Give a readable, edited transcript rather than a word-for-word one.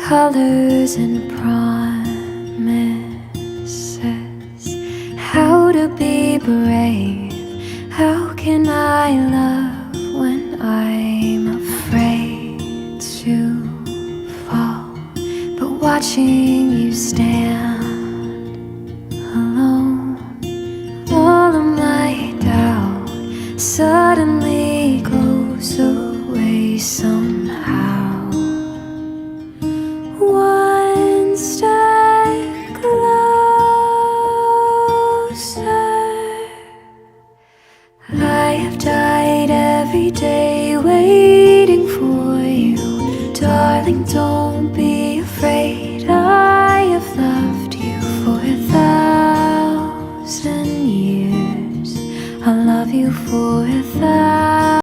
colors and promises. How to be brave? How can I love when I'm afraid to fall? But watching you stand alone, all of my doubt suddenly goes away somehow. One step closer. I have died every day waiting for you. Darling, don't be